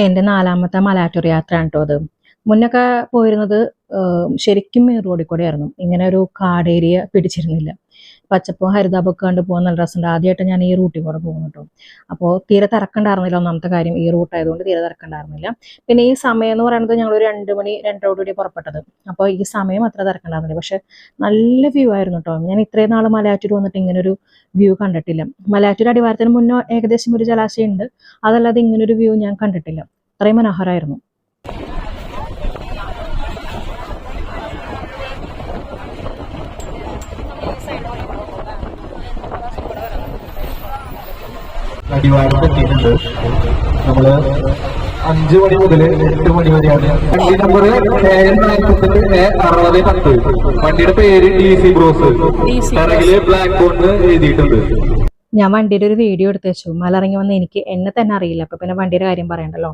എൻ്റെ നാലാമത്തെ മലയാറ്റൂർ യാത്രയാണ് കേട്ടോ അത്. മുന്നൊക്കെ പോയിരുന്നത് ശരിക്കും മെയിൻ റോഡിൽ കൂടെ ആയിരുന്നു. ഇങ്ങനെ ഒരു കാട് ഏരിയ പിടിച്ചിരുന്നില്ല. പച്ചപ്പും ഹരിതാപമൊക്കെ കണ്ട് പോകാൻ നല്ല രസമുണ്ട്. ആദ്യമായിട്ട് ഞാൻ ഈ റൂട്ടിൽ കൂടെ പോകുന്നു കേട്ടോ. അപ്പോൾ തീരെ തിരക്കുണ്ടായിരുന്നില്ല. ഒന്നാമത്തെ കാര്യം ഈ റൂട്ടായതുകൊണ്ട് തീരെ തിരക്കുണ്ടായിരുന്നില്ല. പിന്നെ ഈ സമയം എന്ന് പറയുന്നത് ഞങ്ങളൊരു 2 മണി 2:30 പുറപ്പെട്ടത്. അപ്പോൾ ഈ സമയം അത്ര തിരക്കുണ്ടായിരുന്നില്ല. പക്ഷെ നല്ല വ്യൂ ആയിരുന്നു കേട്ടോ. ഞാൻ ഇത്രയും നാൾ മലയാറ്റൂർ വന്നിട്ട് ഇങ്ങനെ ഒരു വ്യൂ കണ്ടിട്ടില്ല. മലയാറ്റൂർ അടിവാരത്തിന് മുന്നേ ഏകദേശം ഒരു ജലാശയം ഉണ്ട്. അതല്ലാതെ ഇങ്ങനൊരു വ്യൂ ഞാൻ കണ്ടിട്ടില്ല. അത്രയും മനോഹരമായിരുന്നു. അടിവാരത്തെത്തിയിട്ടുണ്ട്. നമ്മള് 5 മണി മുതൽ 8 മണി വരെയാണ്. വണ്ടി നമ്പർ AN4010. വണ്ടിയുടെ പേര് DC ബ്രോസ്. പിറകില് ബ്ലാക്ക് ബോർഡ് എഴുതിയിട്ടുണ്ട്. ഞാൻ വണ്ടിയുടെ ഒരു വീഡിയോ എടുത്ത് വെച്ചു. മല ഇറങ്ങി വന്ന് എന്നെ തന്നെ അറിയില്ല. അപ്പൊ പിന്നെ വണ്ടിയുടെ കാര്യം പറയണ്ടല്ലോ.